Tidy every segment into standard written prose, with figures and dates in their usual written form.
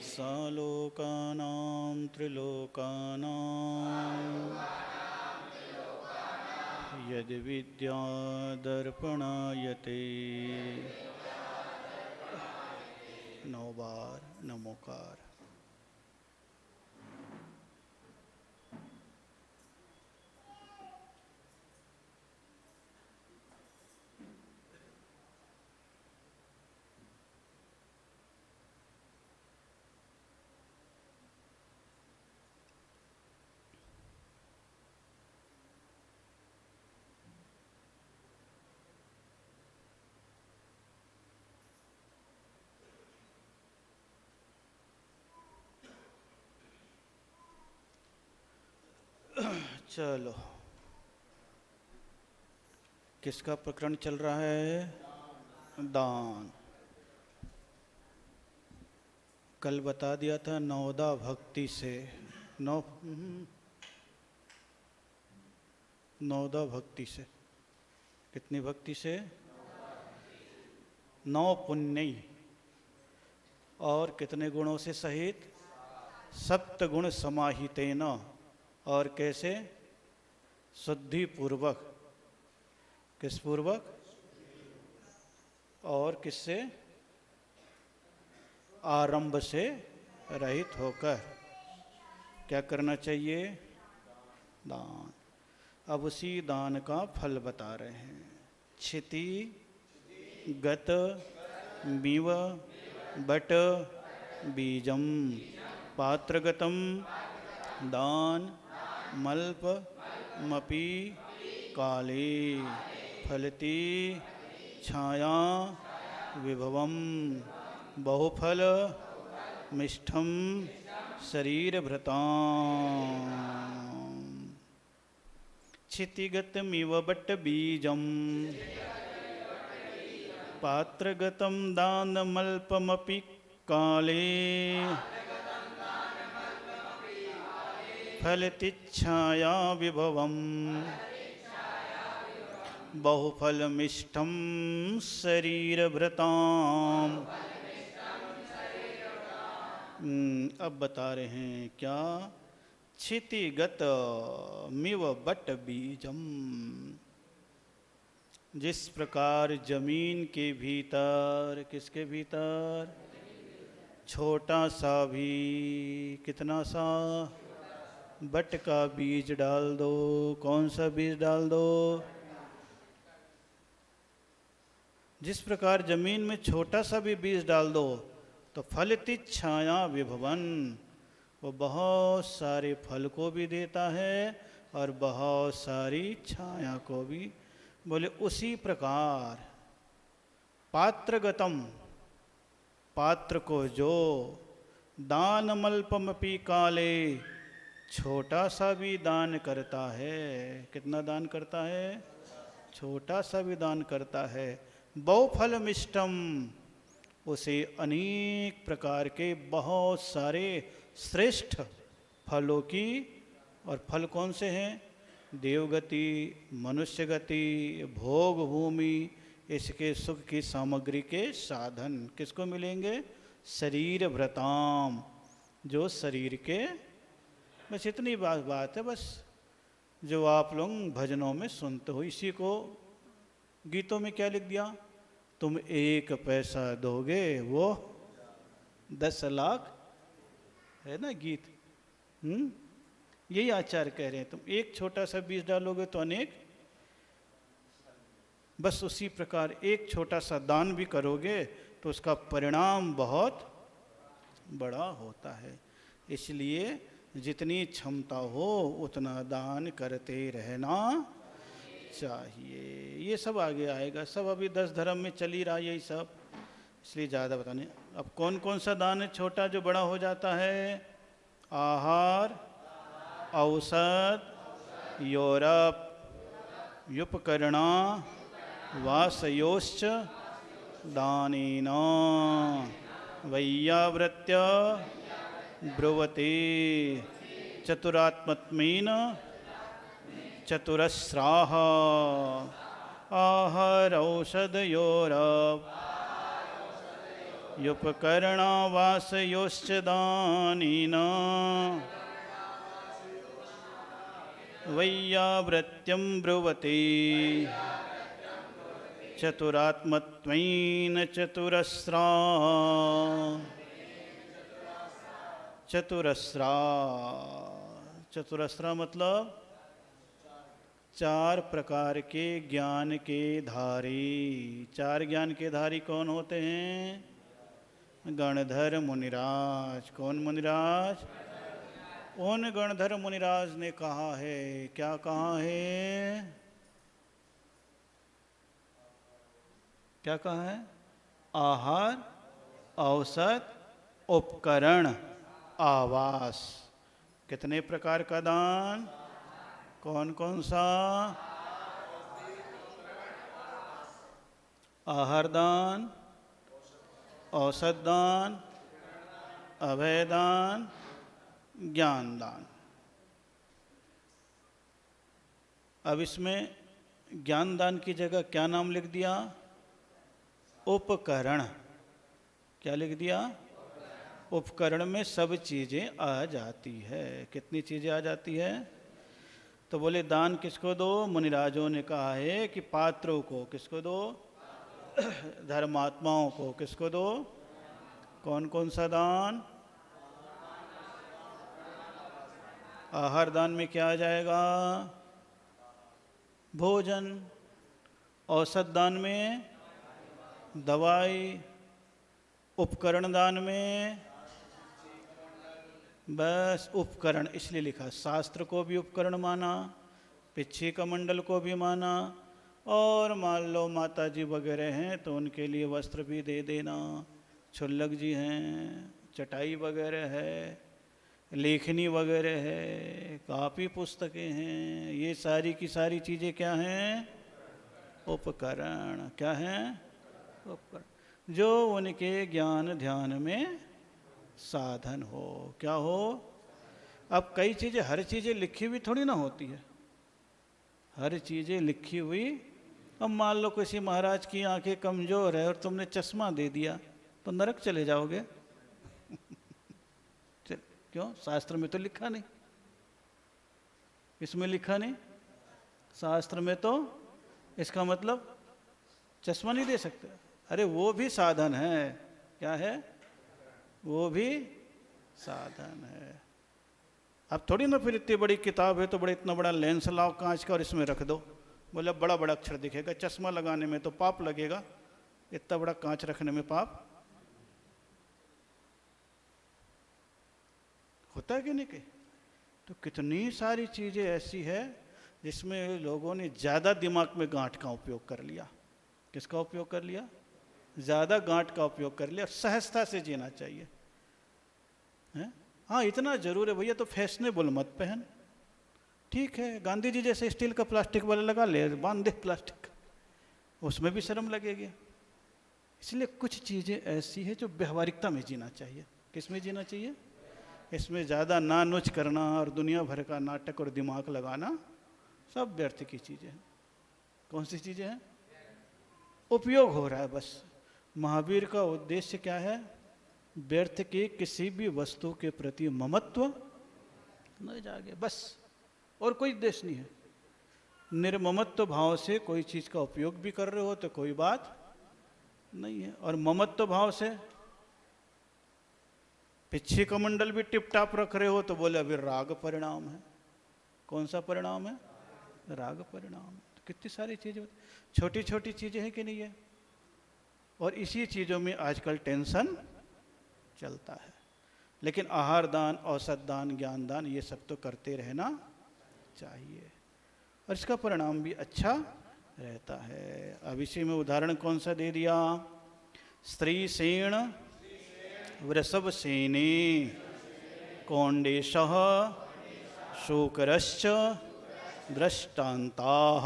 सालोकानां त्रिलोकानां यद्विद्या दर्पणायते। 9 बार नमोकार। चलो, किसका प्रकरण चल रहा है? दान। कल बता दिया था नवदा भक्ति से। नवदा भक्ति से। कितनी भक्ति से? 9 पुण्य और कितने गुणों से सहित? 7 गुण समाहितेन। और कैसे? शुद्धि पूर्वक। किस पूर्वक? और किससे? आरंभ से रहित होकर। क्या करना चाहिए? दान। अब उसी दान का फल बता रहे हैं। क्षिति गत मीव बट बीजम पात्रगतम दान मल्प मपि काले फलति छाया विभवम बहुफल मिष्ठम शरीरभृताम्। क्षितिगतमिव बट बीजम पात्रगतम दानमल्पमपि काले फलतिच्छाया विभवम बहुफलमिष्ठम शरीरभृताम्। अब बता रहे हैं क्या? क्षितिगत मिव बट बीजम। जिस प्रकार जमीन के भीतर, किसके भीतर? छोटा सा भी, कितना सा? बट का बीज डाल दो। कौन सा बीज डाल दो? जिस प्रकार जमीन में छोटा सा भी बीज डाल दो तो फलति छाया विभवन, वो बहुत सारे फल को भी देता है और बहुत सारी छाया को भी। बोले उसी प्रकार पात्रगतम, पात्र को जो दानमल्पमपि काले, छोटा सा भी दान करता है। कितना दान करता है? छोटा सा भी दान करता है। बहुफलमिष्टम, उसे अनेक प्रकार के बहुत सारे श्रेष्ठ फलों की। और फल कौन से हैं? देवगति, मनुष्य गति, भोग भूमि, इसके सुख की सामग्री के साधन किसको मिलेंगे? शरीर भृताम, जो शरीर के। बस इतनी बात है, बस जो आप लोग भजनों में सुनते हो। इसी को गीतों में क्या लिख दिया? तुम 1 पैसा दोगे वो 10 लाख, है ना गीत। यही आचार्य कह रहे हैं, तुम एक छोटा सा बीज डालोगे तो अनेक। बस उसी प्रकार एक छोटा सा दान भी करोगे तो उसका परिणाम बहुत बड़ा होता है। इसलिए जितनी क्षमता हो उतना दान करते रहना चाहिए। ये सब आगे आएगा, सब अभी 10 धर्म में चल ही रहा है यही सब, इसलिए ज़्यादा बताने। अब कौन कौन सा दान है छोटा जो बड़ा हो जाता है? आहार, औषध, योरप, युपकरणा, वासयोश्च दानेन वैयावृत्य ब्रुवते चतुरात्मत्मेन चतुरस्राः आहार औषधयोरप युपकरणावासयोश्च दानीन वैयावृत्यं ब्रुवते चतुरात्मत्वेन चतुरस्रा चतुरस्रा। चतुरस्रा मतलब चार प्रकार के ज्ञान के धारी। चार ज्ञान के धारी कौन होते हैं? गणधर मुनिराज। कौन मुनिराज? उन गणधर मुनिराज ने कहा है, क्या कहा है? क्या कहा है? आहार, औसत, उपकरण, आवास। कितने प्रकार का दान? कौन कौन सा? आहार दान, औसत दान, अभय दान, ज्ञान दान। अब इसमें ज्ञान दान की जगह क्या नाम लिख दिया? उपकरण। क्या लिख दिया? उपकरण में सब चीजें आ जाती है। कितनी चीजें आ जाती है? तो बोले दान किसको दो? मुनिराजों ने कहा है कि पात्रों को। किसको दो? धर्मात्माओं को। किसको दो? कौन कौन सा दान? आहार दान में क्या आ जाएगा? भोजन। औसत दान में दवाई। उपकरण दान में बस उपकरण इसलिए लिखा। शास्त्र को भी उपकरण माना, पिच्छी कमंडल को भी माना, और मान लो माता जी वगैरह हैं तो उनके लिए वस्त्र भी दे देना। छुल्लक जी हैं, चटाई वगैरह है, लेखनी वगैरह है, कापी पुस्तकें हैं, ये सारी की सारी चीज़ें क्या हैं? उपकरण। क्या हैं? उपकरण, जो उनके ज्ञान ध्यान में साधन हो। क्या हो? अब कई चीज़ें, हर चीज़ें लिखी हुई थोड़ी ना होती है। हर चीज़ें लिखी हुई। अब मान लो किसी महाराज की आंखें कमज़ोर है और तुमने चश्मा दे दिया तो नरक चले जाओगे। क्यों? शास्त्र में तो लिखा नहीं। इसमें लिखा नहीं, शास्त्र में तो इसका मतलब चश्मा नहीं दे सकते। अरे वो भी साधन है। क्या है? वो भी साधन है। अब थोड़ी ना फिर इतनी बड़ी किताब है तो बड़े इतना बड़ा लेंस लाओ कांच का और इसमें रख दो। बोले बड़ा बड़ा अक्षर दिखेगा, चश्मा लगाने में तो पाप लगेगा, इतना बड़ा कांच रखने में पाप होता है कि नहीं? कहीं तो कितनी सारी चीज़ें ऐसी है जिसमें लोगों ने ज़्यादा दिमाग में गांठ का उपयोग कर लिया। किसका उपयोग कर लिया? ज़्यादा गांठ का उपयोग कर लिया। सहजता से जीना चाहिए है? हाँ, इतना जरूर है भैया तो फैशनेबल मत पहन। ठीक है, गांधी जी जैसे स्टील का प्लास्टिक वाला लगा ले, बांध दे प्लास्टिक, उसमें भी शर्म लगेगी। इसलिए कुछ चीज़ें ऐसी है जो व्यवहारिकता में जीना चाहिए। किस में जीना चाहिए? इसमें ज़्यादा ना नुच करना और दुनिया भर का नाटक और दिमाग लगाना सब व्यर्थ की चीज़ें हैं। कौन सी चीज़ें हैं? उपयोग हो रहा है बस। महावीर का उद्देश्य क्या है? व्यर्थ के किसी भी वस्तु के प्रति ममत्व न जागे, बस। और कोई उद्देश्य नहीं है। निर्ममत्व भाव से कोई चीज़ का उपयोग भी कर रहे हो तो कोई बात नहीं है, और ममत्व भाव से पिच्छी कमंडल भी टिप टाप रख रहे हो तो बोले अभी राग परिणाम है। कौन सा परिणाम है? राग परिणाम। तो कितनी सारी चीज़ें, छोटी छोटी चीज़ें हैं कि नहीं है? और इसी चीज़ों में आजकल टेंशन चलता है। लेकिन आहार दान, औसत दान, ज्ञान दान, ये सब तो करते रहना चाहिए और इसका परिणाम भी अच्छा रहता है। अब इसी में उदाहरण कौन सा दे दिया? स्त्री सेण वृषभ सेने कौंडेशः शूकरश्च दृष्टान्ताः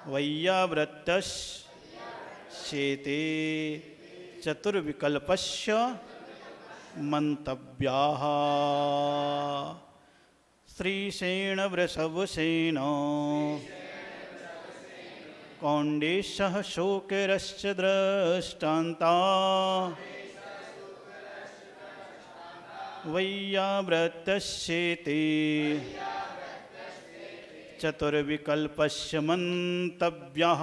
वैयावृत्यश्चेते चतुर्विकल्पस्य मंतव्याः। स्त्रीसेन वृषभसेन कौंडेशः शोकरश्च दृष्टान्ता वैयाव्रतश्चेते चतुर्विकल्पस्य मन्तव्यः।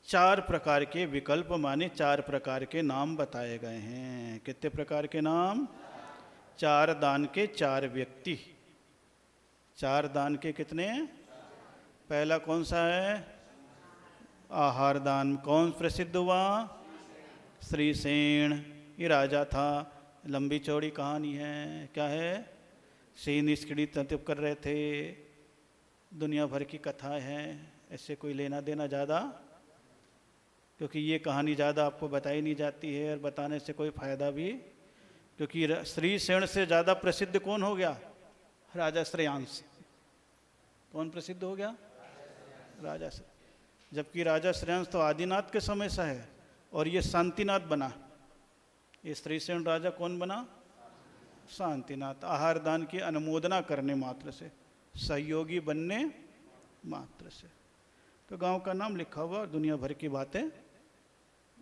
चार प्रकार के विकल्प माने चार प्रकार के नाम बताए गए हैं। कितने प्रकार के नाम? चार दान के चार व्यक्ति। चार दान के कितने? पहला कौन सा है? आहार दान। कौन प्रसिद्ध हुआ? श्रीसेन। ये राजा था, लंबी चौड़ी कहानी है। क्या है? सेन इसकी तंत्व कर रहे थे, दुनिया भर की कथा है, ऐसे कोई लेना देना ज़्यादा, क्योंकि ये कहानी ज़्यादा आपको बताई नहीं जाती है और बताने से कोई फ़ायदा भी, क्योंकि श्रीसेन से ज़्यादा प्रसिद्ध कौन हो गया? राजा श्रेयांश। कौन प्रसिद्ध हो गया? राजा श्रेयांश। जबकि राजा श्रेयांश तो आदिनाथ के समय से है और ये शांतिनाथ बना। ये श्रीसेन राजा कौन बना? शांतिनाथ। आहार दान की अनुमोदना करने मात्र से, सहयोगी बनने मात्र से। तो गांव का नाम लिखा हुआ, दुनिया भर की बातें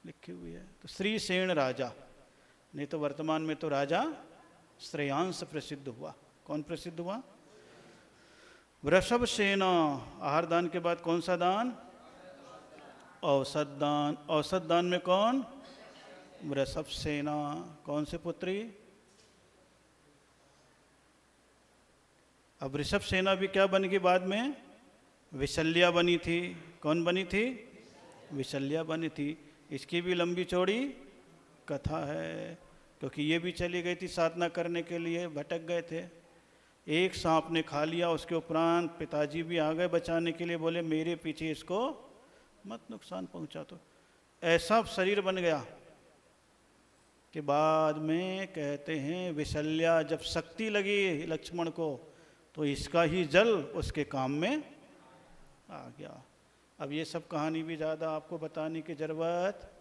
लिखी हुई है। तो श्रीसेन राजा, नहीं तो वर्तमान में तो राजा श्रेयांश प्रसिद्ध हुआ। कौन प्रसिद्ध हुआ? वृषभ सेना। आहार दान के बाद कौन सा दान? औसत दान। औसत दान में कौन? वृषभ सेना। कौन से पुत्री? अब वृषभ सेना भी क्या बन गई बाद में? विशल्या बनी थी। कौन बनी थी? विशल्या बनी थी। इसकी भी लंबी चौड़ी कथा है, क्योंकि ये भी चली गई थी साधना करने के लिए, भटक गए थे। एक सांप ने खा लिया, उसके उपरांत पिताजी भी आ गए बचाने के लिए, बोले मेरे पीछे इसको मत नुकसान पहुंचा। तो ऐसा शरीर बन गया कि बाद में कहते हैं विशल्या जब शक्ति लगी लक्ष्मण को, तो इसका ही जल उसके काम में आ गया। अब ये सब कहानी भी ज़्यादा आपको बताने की ज़रूरत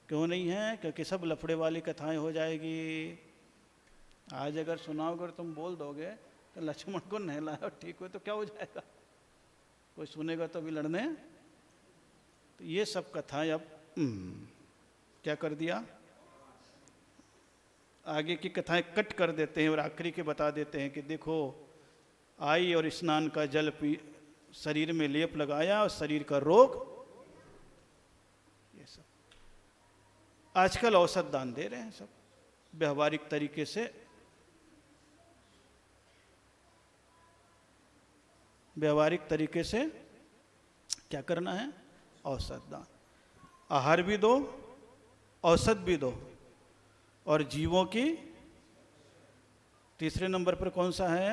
क्यों नहीं है, क्योंकि सब लफड़े वाली कथाएं हो जाएगी। आज अगर सुनाओगे, तुम बोल दोगे तो लक्ष्मण को नहलाया ठीक हो तो क्या हो जाएगा? कोई सुनेगा तो भी लड़ने। तो ये सब कथाएं अब क्या कर दिया, आगे की कथाएं कट कर देते हैं और आखिरी के बता देते हैं कि देखो आई और स्नान का जल पी, शरीर में लेप लगाया और शरीर का रोग। ये सब आजकल औसत दान दे रहे हैं सब व्यवहारिक तरीके से। व्यवहारिक तरीके से क्या करना है? औसत दान। आहार भी दो, औसत भी दो, और जीवों की तीसरे नंबर पर कौन सा है?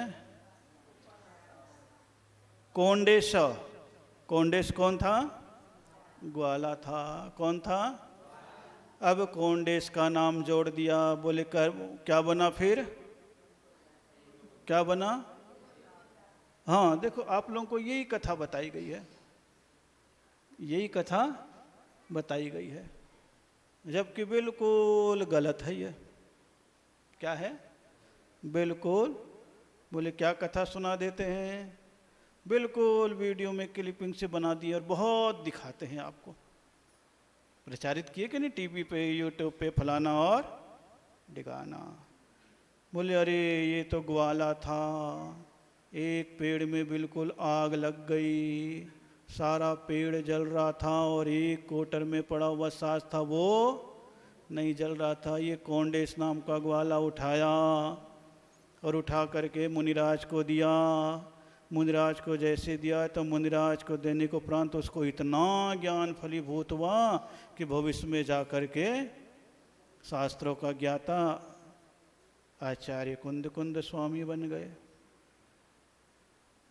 कौंडेश। कौंडेश कौन था? ग्वाला था। कौन था? अब कौंडेश का नाम जोड़ दिया, बोले कर क्या बना फिर? क्या बना? हाँ देखो, आप लोगों को यही कथा बताई गई है, यही कथा बताई गई है, जबकि बिल्कुल गलत है ये। क्या है? बिल्कुल। बोले क्या कथा सुना देते हैं, बिल्कुल वीडियो में क्लिपिंग से बना दिए और बहुत दिखाते हैं आपको। प्रचारित किए कि नहीं टीवी पे, यूट्यूब पे, फलाना और डिगाना। बोले अरे ये तो ग्वाला था, एक पेड़ में बिल्कुल आग लग गई, सारा पेड़ जल रहा था और एक कोटर में पड़ा हुआ सास था वो नहीं जल रहा था। ये कौंडेश नाम का ग्वाला उठाया और उठा करके मुनिराज को दिया। मुनिराज को जैसे दिया तो मुनिराज को देने को उपरांत उसको इतना ज्ञान फलीभूत हुआ कि भविष्य में जा कर के शास्त्रों का ज्ञाता आचार्य कुंद कुंद स्वामी बन गए।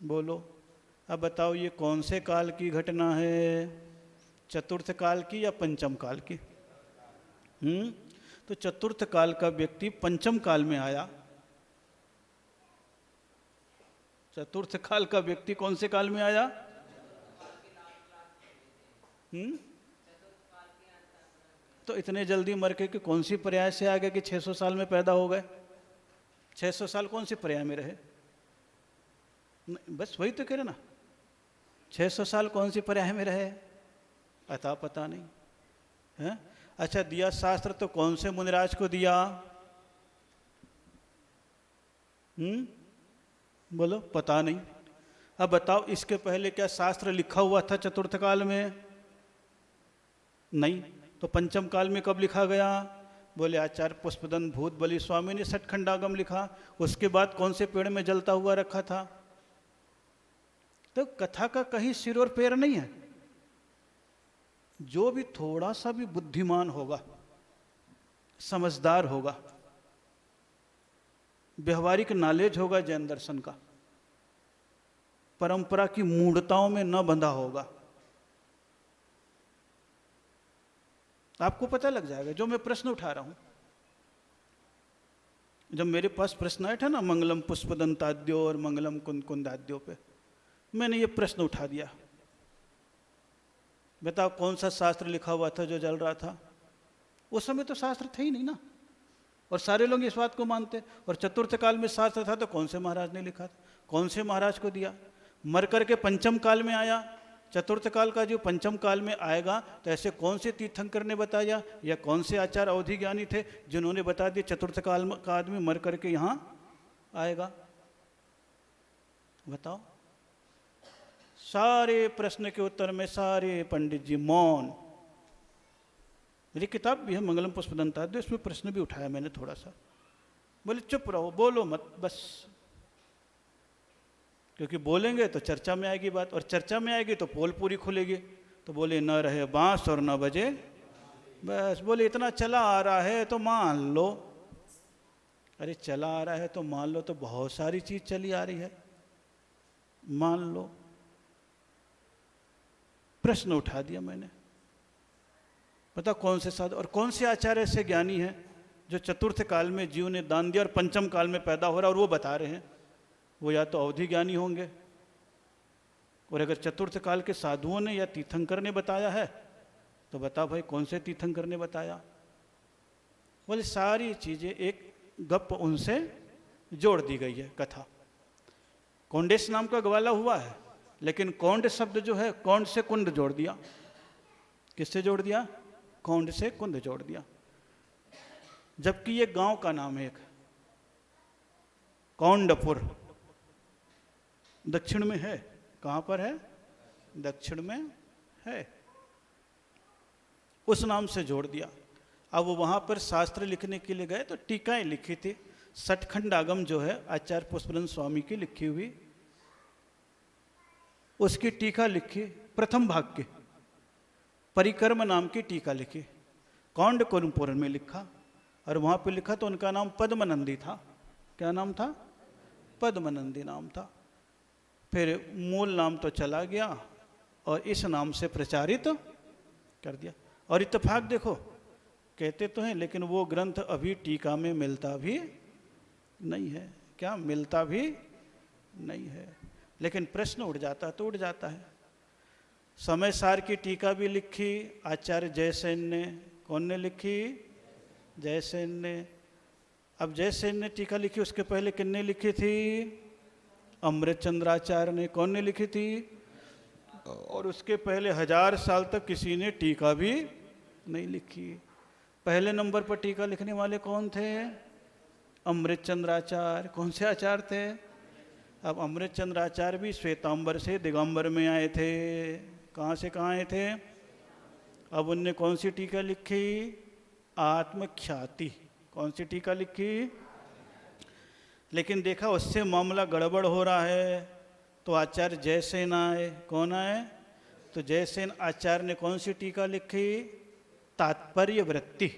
बोलो अब बताओ ये कौन से काल की घटना है? चतुर्थ काल की या पंचम काल की? तो चतुर्थ काल का व्यक्ति पंचम काल में आया। चतुर्थ काल का व्यक्ति कौन से काल में आया? तो इतने जल्दी मर के कि कौन सी पर्याय से आ गए कि 600 साल में पैदा हो गए? 600 साल कौन सी पर्याय में रहे? बस वही तो कह रहे ना, 600 साल कौन सी पर्याय में रहे, अता पता नहीं है। अच्छा, दिया शास्त्र तो कौन से मुनिराज को दिया? बोलो, पता नहीं। अब बताओ, इसके पहले क्या शास्त्र लिखा हुआ था चतुर्थ काल में? नहीं। तो पंचम काल में कब लिखा गया? बोले आचार्य पुष्पदंत भूत बलि स्वामी ने सठखंडागम लिखा। उसके बाद कौन से पेड़ में जलता हुआ रखा था? तो कथा का कहीं सिर और पैर नहीं है। जो भी थोड़ा सा भी बुद्धिमान होगा, समझदार होगा, व्यवहारिक नॉलेज होगा जैन दर्शन का, परंपरा की मूढ़ताओं में न बंधा होगा, आपको पता लग जाएगा। जो मैं प्रश्न उठा रहा हूं, जब मेरे पास प्रश्न आए थे ना मंगलम पुष्पदंताद्यो और मंगलम कुंद कुंदाद्यो पे, मैंने ये प्रश्न उठा दिया, बताओ कौन सा शास्त्र लिखा हुआ था जो जल रहा था? उस समय तो शास्त्र थे ही नहीं ना, और सारे लोग इस बात को मानते। और चतुर्थ काल में शास्त्र था तो कौन से महाराज ने लिखा था? कौन से महाराज को दिया? मर करके पंचम काल में आया। चतुर्थ काल का जो पंचम काल में आएगा तो ऐसे कौन से तीर्थंकर ने बताया, या कौन से आचार्य अवधि ज्ञानी थे जिन्होंने बता दिया चतुर्थ काल का आदमी मर करके यहाँ आएगा? बताओ। सारे प्रश्न के उत्तर में सारे पंडित जी मौन। मेरी किताब भी है मंगलम पुष्पदंताद्यो, इसमें प्रश्न भी उठाया मैंने थोड़ा सा। बोले चुप रहो, बोलो मत बस, क्योंकि बोलेंगे तो चर्चा में आएगी बात, और चर्चा में आएगी तो पोल पूरी खुलेगी। तो बोले न रहे बांस और न बजे बस। बोले इतना चला आ रहा है तो मान लो। अरे चला आ रहा है तो मान लो, तो बहुत सारी चीज चली आ रही है, मान लो। प्रश्न उठा दिया मैंने। पता कौन से साधु और कौन से आचार्य से ज्ञानी है जो चतुर्थ काल में जीव ने दान दिया और पंचम काल में पैदा हो रहा है और वो बता रहे हैं? वो या तो अवधि ज्ञानी होंगे, और अगर चतुर्थ काल के साधुओं ने या तीर्थंकर ने बताया है तो बता भाई कौन से तीर्थंकर ने बताया? बोले सारी चीजें एक गप उनसे जोड़ दी गई है कथा। कौंडेस नाम का ग्वाला हुआ है, लेकिन कौंड शब्द जो है कौंड से कुंड जोड़ दिया। किससे जोड़ दिया? कौंड से कुंड जोड़ दिया। जबकि ये गांव का नाम है एक, कौंडपुर, दक्षिण में है। कहां पर है? दक्षिण में है। उस नाम से जोड़ दिया। अब वो वहां पर शास्त्र लिखने के लिए गए तो टीकाएं लिखी थी। सठखंडागम जो है आचार्य पुष्पदंत स्वामी की लिखी हुई, उसकी टीका लिखी, प्रथम भाग की परिक्रम नाम की टीका लिखी, कौंडपुर में लिखा, और वहां पे लिखा तो उनका नाम पद्मनंदी था। क्या नाम था? पद्मनंदी नाम था। फिर मूल नाम तो चला गया और इस नाम से प्रचारित कर दिया। और इत्तेफाक देखो, कहते तो हैं लेकिन वो ग्रंथ अभी टीका में मिलता भी नहीं है। क्या मिलता भी नहीं है? लेकिन प्रश्न उठ जाता तो उठ जाता है। समय सार की टीका भी लिखी आचार्य जयसेन ने। कौन ने लिखी? जयसेन ने। अब जयसेन ने टीका लिखी, उसके पहले किसने लिखी थी? अमृतचंद्राचार्य ने। कौन ने लिखी थी? और उसके पहले 1000 साल तक किसी ने टीका भी नहीं लिखी। पहले नंबर पर टीका लिखने वाले कौन थे? अमृतचंद्राचार्य। कौन से आचार्य थे? अब अमृतचंद्राचार्य भी श्वेतांबर से दिगंबर में आए थे। कहाँ से कहाँ आए थे? अब उनने कौन सी टीका लिखी? आत्मख्याति। कौन सी टीका लिखी? लेकिन देखा उससे मामला गड़बड़ हो रहा है तो आचार्य जयसेन आए। कौन आए? तो जयसेन आचार्य ने कौन सी टीका लिखी? तात्पर्य वृत्ति।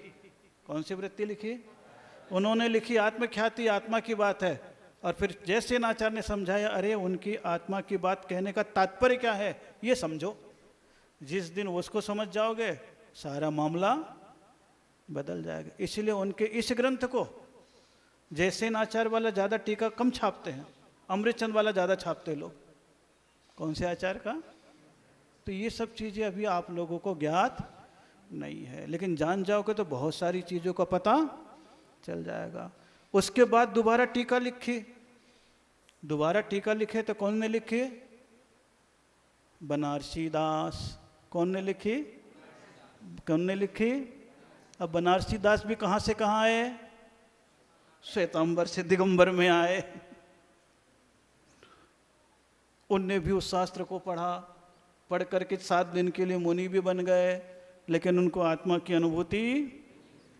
कौन सी वृत्ति लिखी? उन्होंने लिखी आत्मख्याति, आत्मा की बात है। और फिर जयसेन आचार्य ने समझाया, अरे उनकी आत्मा की बात कहने का तात्पर्य क्या है ये समझो। जिस दिन उसको समझ जाओगे सारा मामला बदल जाएगा। इसलिए उनके इस ग्रंथ को जयसेन आचार्य वाला ज़्यादा टीका कम छापते हैं, अमृतचंद वाला ज़्यादा छापते हैं लोग। कौन से आचार्य का? तो ये सब चीज़ें अभी आप लोगों को ज्ञात नहीं है, लेकिन जान जाओगे तो बहुत सारी चीज़ों का पता चल जाएगा। उसके बाद दोबारा टीका लिखी दोबारा टीका लिखे तो कौन ने लिखी? बनारसी दास। कौन ने लिखी? कौन ने लिखी? अब बनारसी दास भी कहाँ से कहाँ आए? श्वेतांबर से दिगंबर में आए। उनने भी उस शास्त्र को पढ़ा, पढ़ करके 7 दिन के लिए मुनि भी बन गए, लेकिन उनको आत्मा की अनुभूति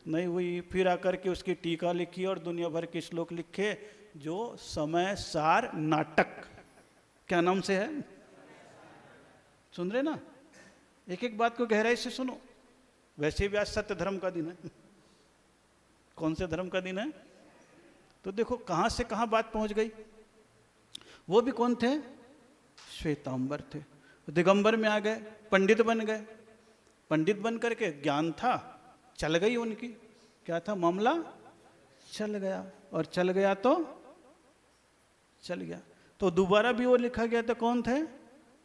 नहीं हुई। फिर आकर के उसकी टीका लिखी और दुनिया भर के श्लोक लिखे, जो समय सार नाटक, क्या नाम से है? सुन रहे ना? एक एक बात को गहराई से सुनो। वैसे भी आज सत्य धर्म का दिन है। कौन से धर्म का दिन है? तो देखो कहां से कहां बात पहुंच गई। वो भी कौन थे? श्वेतांबर थे। दिगंबर में आ गए, पंडित बन गए। पंडित बन करके ज्ञान था, चल गई उनकी। क्या था मामला? चल गया। और चल गया तो चल गया। तो दोबारा भी वो लिखा गया था। कौन थे?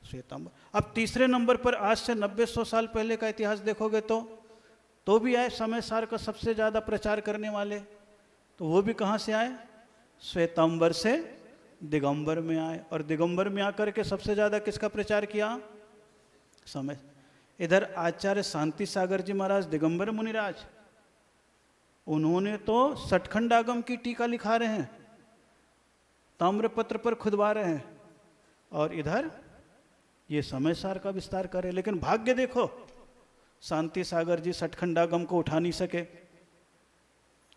श्वेतांबर। अब तीसरे नंबर पर आज से 90-100 साल पहले का इतिहास देखोगे तो भी आए समय सार का सबसे ज्यादा प्रचार करने वाले। तो वो भी कहाँ से आए? श्वेतांबर से दिगंबर में आए। और दिगंबर में आकर के सबसे ज्यादा किसका प्रचार किया? समय। इधर आचार्य शांति सागर जी महाराज दिगंबर मुनिराज, उन्होंने तो सठखंड आगम की टीका लिखा रहे हैं, ताम्रपत्र पर खुदवा रहे हैं, और इधर ये समय सार का विस्तार कर रहे। लेकिन भाग्य देखो, शांति सागर जी सठखंडागम को उठा नहीं सके।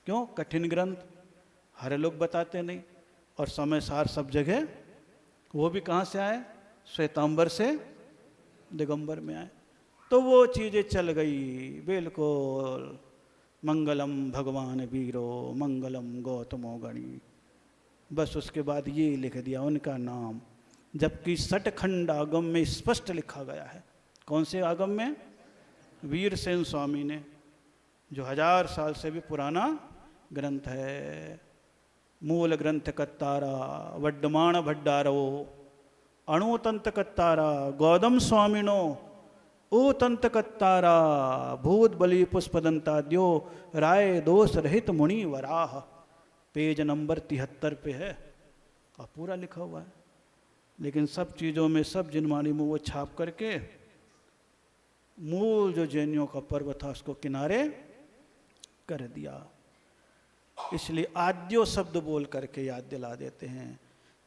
क्यों? कठिन ग्रंथ, हर लोग बताते नहीं। और समय सार सब जगह, वो भी कहाँ से आए? श्वेतांबर से दिगंबर में आए। तो वो चीजें चल गई बिल्कुल। मंगलम भगवान वीरो मंगलम गौतमो गणी, बस उसके बाद ये लिख दिया उनका नाम। जबकि सठखंड आगम में स्पष्ट लिखा गया है। कौन से आगम में? वीरसेन स्वामी ने, जो 1000 साल से भी पुराना ग्रंथ है। मूल ग्रंथ कत्तारा वड्डमाण भड्डारो अणुतंत कत्तारा गौतम स्वामिनो ऊतंत कत्तारा भूत बलि पुष्पदंताद्यो राय दोष रहित मुनि वराह। पेज नंबर 73 पे है और पूरा लिखा हुआ है। लेकिन सब चीज़ों में सब जिनमानी में वो छाप करके मूल जो जैनियों का पर्व था उसको किनारे कर दिया। इसलिए आद्यो शब्द बोल करके याद दिला देते हैं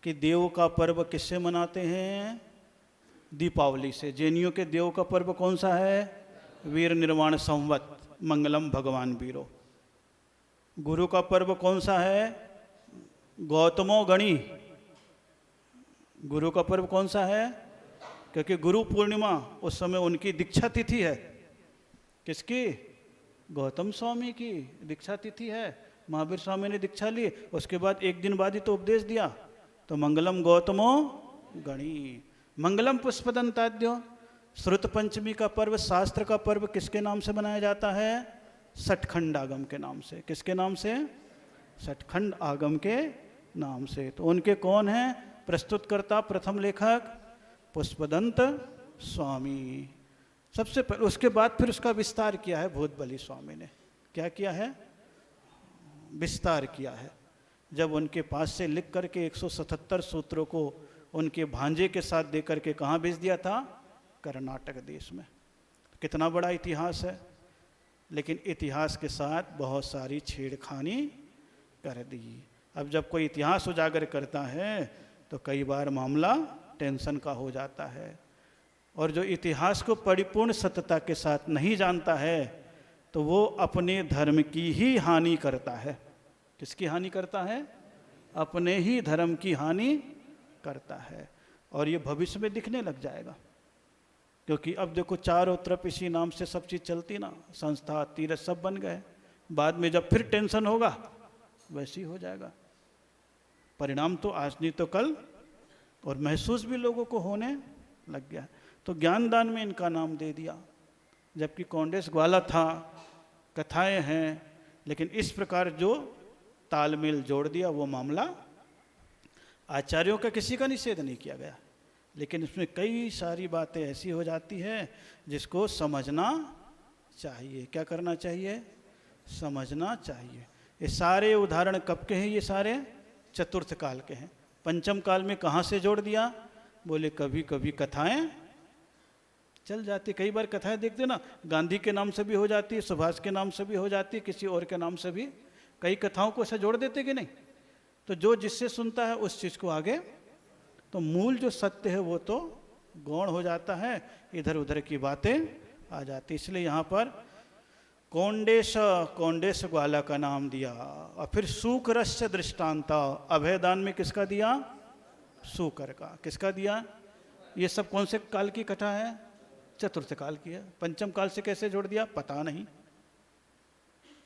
कि देव का पर्व किससे मनाते हैं? दीपावली से। जैनियों के देव का पर्व कौन सा है? वीर निर्वाण संवत मंगलम भगवान वीरो। गुरु का पर्व कौन सा है? गौतमो गणी। गुरु का पर्व कौन सा है? क्योंकि गुरु पूर्णिमा उस समय उनकी दीक्षा तिथि है। किसकी? गौतम स्वामी की दीक्षा तिथि है। महावीर स्वामी ने दीक्षा ली, उसके बाद एक दिन बाद ही तो उपदेश दिया। तो मंगलम गौतमो गणी। मंगलम पुष्पदंताद्यो। श्रुत पंचमी का पर्व, शास्त्र का पर्व किसके नाम से मनाया जाता है? सठखंड आगम के नाम से। किसके नाम से? सठखंड आगम के नाम से। तो उनके कौन हैं प्रस्तुतकर्ता, प्रथम लेखक? पुष्पदंत स्वामी सबसे पहले। उसके बाद फिर उसका विस्तार किया है भूत बलि स्वामी ने। क्या किया है? विस्तार किया है। जब उनके पास से लिख करके 177 सूत्रों को उनके भांजे के साथ दे करके कहाँ भेज दिया था? कर्नाटक देश में। कितना बड़ा इतिहास है। लेकिन इतिहास के साथ बहुत सारी छेड़खानी कर दी। अब जब कोई इतिहास उजागर करता है तो कई बार मामला टेंशन का हो जाता है। और जो इतिहास को परिपूर्ण सत्यता के साथ नहीं जानता है तो वो अपने धर्म की ही हानि करता है। किसकी हानि करता है? अपने ही धर्म की हानि करता है। और ये भविष्य में दिखने लग जाएगा। क्योंकि अब देखो चारों तरफ इसी नाम से सब चीज़ चलती ना, संस्था तीर्थ सब बन गए। बाद में जब फिर टेंशन होगा वैसे ही हो जाएगा। परिणाम तो आज नहीं तो कल, और महसूस भी लोगों को होने लग गया। तो ज्ञानदान में इनका नाम दे दिया। जबकि कॉन्डेस ग्वाला था, कथाएं हैं, लेकिन इस प्रकार जो तालमेल जोड़ दिया वो मामला। आचार्यों का किसी का निषेध नहीं किया गया, लेकिन इसमें कई सारी बातें ऐसी हो जाती हैं जिसको समझना चाहिए। क्या करना चाहिए? समझना चाहिए। ये सारे उदाहरण कब के हैं? ये सारे चतुर्थ काल के हैं। पंचम काल में कहाँ से जोड़ दिया? बोले कभी कभी कथाएं चल जाती। कई बार कथाएं देखते ना, गांधी के नाम से भी हो जाती है, सुभाष के नाम से भी हो जाती है, किसी और के नाम से भी। कई कथाओं को ऐसे जोड़ देते कि नहीं? तो जो जिससे सुनता है उस चीज़ को आगे, तो मूल जो सत्य है वो तो गौण हो जाता है, इधर उधर की बातें आ जाती। इसलिए यहाँ पर कौंडेश ग्वाला का नाम दिया। और फिर सूकरस्य दृष्टांता, अभयदान में किसका दिया? सूकर का। किसका दिया? ये सब कौन से काल की कथा है? चतुर्थ काल की है। पंचम काल से कैसे जोड़ दिया पता नहीं।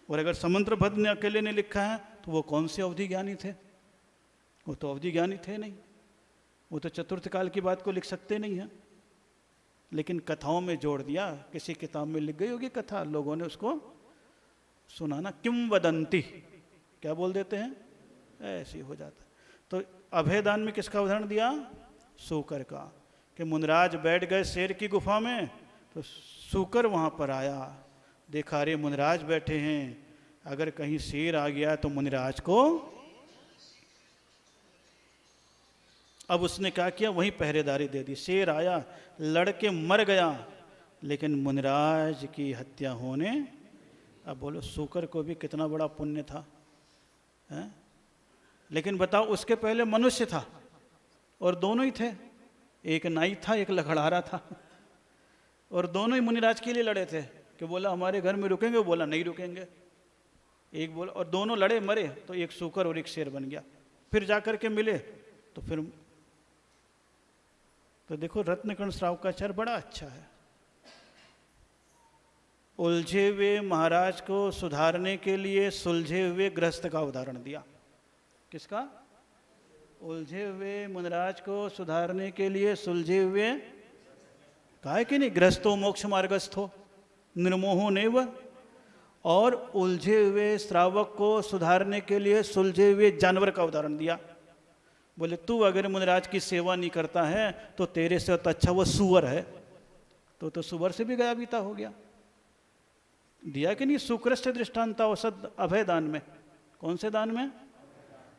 और अगर समुद्रभद्र ने अकेले ने लिखा है तो वो कौन से अवधि ज्ञानी थे? वो तो अवधि ज्ञानी थे नहीं, वो तो चतुर्थ काल की बात को लिख सकते नहीं हैं, लेकिन कथाओं में जोड़ दिया। किसी किताब में लिख गई होगी कथा, लोगों ने उसको सुनाना, किंवदंती क्या बोल देते हैं, ऐसे हो जाता। तो अभयदान में किसका उदाहरण दिया? सूकर का, कि मुनिराज बैठ गए शेर की गुफा में, तो सूकर वहाँ पर आया, देखा अरे मुनिराज बैठे हैं, अगर कहीं शेर आ गया तो मुनिराज को, अब उसने क्या किया, वहीं पहरेदारी दे दी। शेर आया, लड़के मर गया, लेकिन मुनिराज की हत्या होने, अब बोलो सूकर को भी कितना बड़ा पुण्य था, है? लेकिन बताओ उसके पहले मनुष्य था और दोनों ही थे, एक नाई था एक लखड़हारा था, और दोनों ही मुनिराज के लिए लड़े थे कि बोला हमारे घर में रुकेंगे, वो बोला नहीं रुकेंगे। एक बोला, और दोनों लड़े मरे, तो एक सूकर और एक शेर बन गया। फिर जाकर के मिले तो फिर, तो देखो रत्नकर्ण श्रावकाचार्य बड़ा अच्छा है। उलझे हुए महाराज को सुधारने के लिए सुलझे हुए गृहस्थ का उदाहरण दिया। किसका? उलझे हुए मुनिराज को सुधारने के लिए सुलझे हुए, कहा है कि नहीं, गृहस्थो मोक्ष मार्गस्थो निर्मोहो नैव। और उलझे हुए श्रावक को सुधारने के लिए सुलझे हुए जानवर का उदाहरण दिया। बोले तू अगर मुनिराज की सेवा नहीं करता है तो तेरे से तो अच्छा वो सुअर है, तो सुअर से भी गया बीता हो गया। दिया कि नहीं? सुकृष्ट दृष्टांता औसत अभयदान में। कौन से दान में?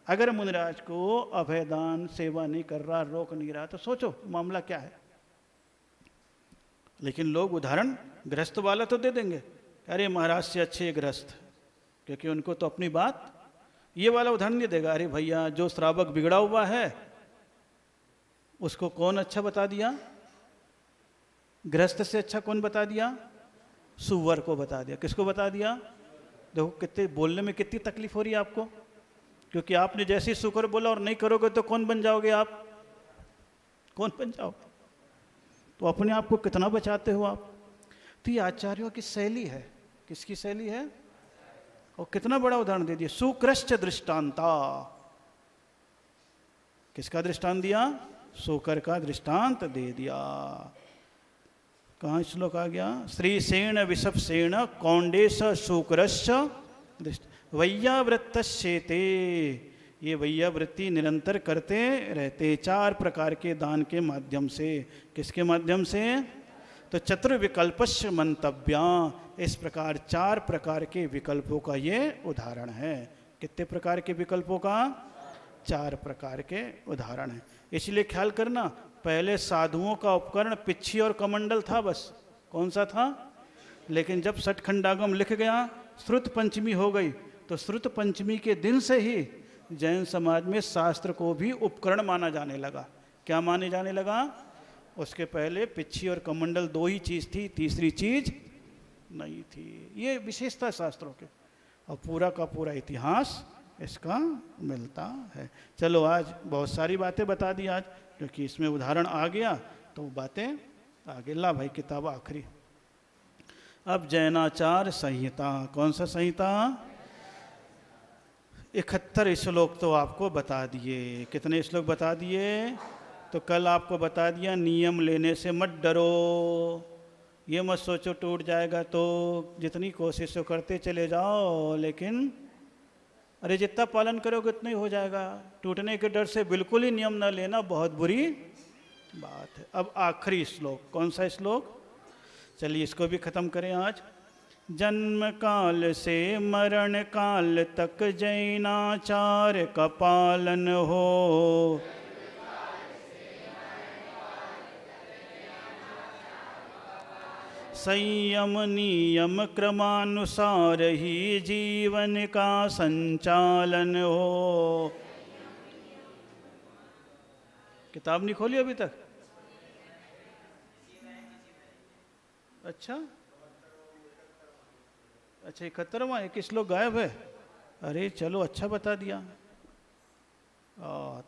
अगर मुनिराज को अभयदान सेवा नहीं कर रहा, रोक नहीं रहा, तो सोचो मामला क्या है। लेकिन लोग उदाहरण गृहस्थ वाला तो दे देंगे, अरे महाराज से अच्छे गृहस्थ, क्योंकि उनको तो अपनी बात, ये वाला उदाहरण नहीं देगा, अरे भैया जो श्रावक बिगड़ा हुआ है उसको कौन अच्छा बता दिया? गृहस्थ से अच्छा कौन बता दिया? सुअर को बता दिया। किसको बता दिया? देखो कितने बोलने में कितनी तकलीफ हो रही है आपको, क्योंकि आपने जैसे ही सुअर बोला और नहीं करोगे तो कौन बन जाओगे आप? कौन बन जाओगे? तो अपने आप को कितना बचाते हो आप? तो ये आचार्यों की शैली है। किसकी शैली है? और कितना बड़ा उदाहरण दे दिया, सुकृष्ट दृष्टांता। किसका दृष्टांत दिया? सूकर का दृष्टांत दे दिया। कहाँ श्लोक आ गया? श्री सेण विषभ सेण कौंडेश सूकरश्च वैयावृत्तश्चेते। ये वैयावृत्ति निरंतर करते रहते 4 प्रकार के दान के माध्यम से। किसके माध्यम से? तो चतुर्विकल्पस्य मंतव्या, इस प्रकार 4 प्रकार के विकल्पों का ये उदाहरण है। कितने प्रकार के विकल्पों का? 4 प्रकार के उदाहरण है। इसलिए ख्याल करना, पहले साधुओं का उपकरण पिच्छी और कमंडल था बस। कौन सा था? लेकिन जब सठखंडागम लिख गया, श्रुत पंचमी हो गई, तो श्रुत पंचमी के दिन से ही जैन समाज में शास्त्र को भी उपकरण माना जाने लगा। क्या माने जाने लगा? उसके पहले पिच्छी और कमंडल 2 ही चीज़ थी, तीसरी चीज नहीं थी। ये विशेषता शास्त्रों के, और पूरा का पूरा इतिहास इसका मिलता है। चलो आज बहुत सारी बातें बता दी आज, क्योंकि इसमें उदाहरण आ गया तो बातें आगे। ला भाई किताब आखिरी। अब जैनाचार संहिता। कौन सा संहिता? 71 श्लोक तो आपको बता दिए। कितने श्लोक बता दिए? तो कल आपको बता दिया नियम लेने से मत डरो, ये मत सोचो टूट जाएगा, तो जितनी कोशिश करते चले जाओ, लेकिन अरे जितना पालन करोगे उतना ही हो जाएगा। टूटने के डर से बिल्कुल ही नियम न लेना बहुत बुरी बात है। अब आखिरी श्लोक। कौन सा श्लोक? चलिए इसको भी ख़त्म करें आज। जन्म काल से मरण काल तक जैनाचार का पालन हो। संयम नियम क्रमानुसार ही जीवन का संचालन हो। किताब नहीं खोली अभी तक? अच्छा, 71वां 21 लोग गायब है। अरे चलो, अच्छा बता दिया।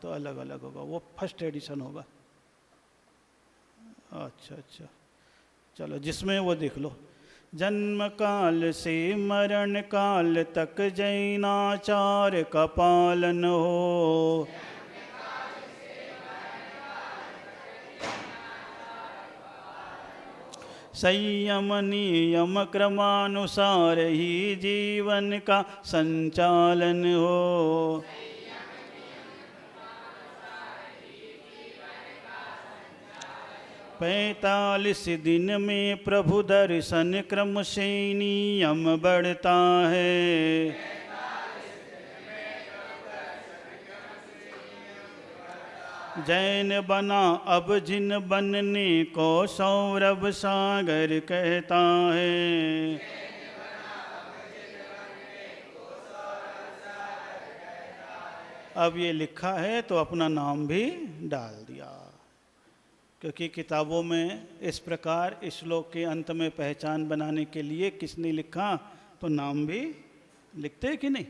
तो अलग अलग होगा, वो फर्स्ट एडिशन होगा। अच्छा, चलो जिसमें वो देख लो। जन्म काल से मरण काल तक जैनाचार का पालन हो। संयम नियम क्रमानुसार ही जीवन का संचालन हो। 45 दिन में प्रभु दर्शन क्रम से नियम बढ़ता है। जैन बना अब जिन बनने को सौरभ सागर कहता है। अब ये लिखा है तो अपना नाम भी डाल दिया, क्योंकि किताबों में इस प्रकार इस श्लोक के अंत में पहचान बनाने के लिए किसने लिखा तो नाम भी लिखते हैं कि नहीं।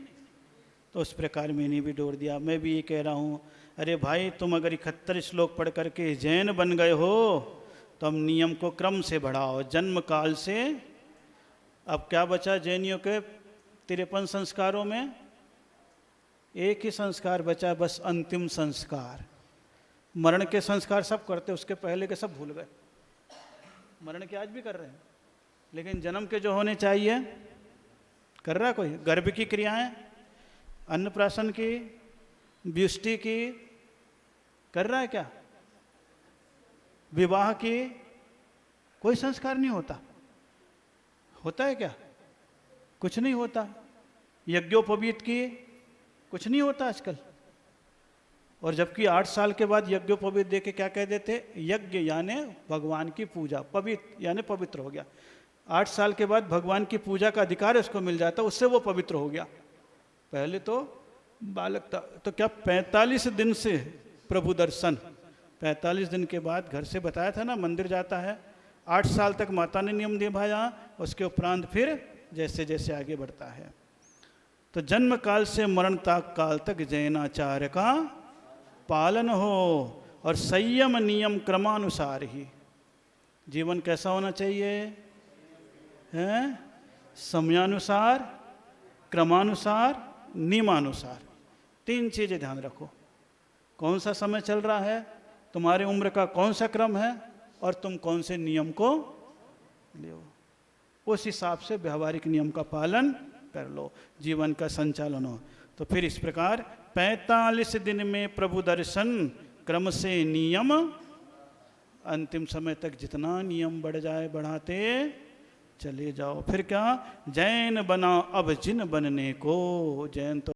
तो उस प्रकार मैंने भी जोड़ दिया। मैं भी ये कह रहा हूँ, अरे भाई तुम अगर 71 श्लोक पढ़ करके जैन बन गए हो तो हम नियम को क्रम से बढ़ाओ, जन्म काल से। अब क्या बचा जैनियों के 53 संस्कारों में? एक ही संस्कार बचा, बस अंतिम संस्कार। मरण के संस्कार सब करते, उसके पहले के सब भूल गए। मरण के आज भी कर रहे हैं, लेकिन जन्म के जो होने चाहिए कर रहा कोई? गर्भ की क्रियाएं, अन्नप्राशन की, व्युष्टि की कर रहा है क्या? विवाह की कोई संस्कार नहीं होता। होता है क्या? कुछ नहीं होता। यज्ञोपवीत की कुछ नहीं होता आजकल। और जबकि 8 साल के बाद यज्ञोपवीत दे के क्या कह देते? यज्ञ यानी भगवान की पूजा, पवित्र यानी पवित्र हो गया। 8 साल के बाद भगवान की पूजा का अधिकार उसको मिल जाता, उससे वो पवित्र हो गया। पहले तो बालक था। तो क्या 45 दिन से प्रभु दर्शन, 45 दिन के बाद घर से बताया था ना मंदिर जाता है। 8 साल तक माता ने नियम निभाया, उसके उपरांत फिर जैसे जैसे आगे बढ़ता है। तो जन्म काल से मरण काल तक जैनाचार्य का पालन हो और संयम नियम क्रमानुसार ही। जीवन कैसा होना चाहिए? हैं? समयानुसार, क्रमानुसार, नियमानुसार। 3 चीजें ध्यान रखो। कौन सा समय चल रहा है, तुम्हारी उम्र का कौन सा क्रम है, और तुम कौन से नियम को ले, उस हिसाब से व्यवहारिक नियम का पालन कर लो, जीवन का संचालन हो। तो फिर इस प्रकार 45 दिन में प्रभु दर्शन क्रम से नियम, अंतिम समय तक जितना नियम बढ़ जाए बढ़ाते चले जाओ। फिर क्या? जैन बना अब जिन बनने को। जैन तो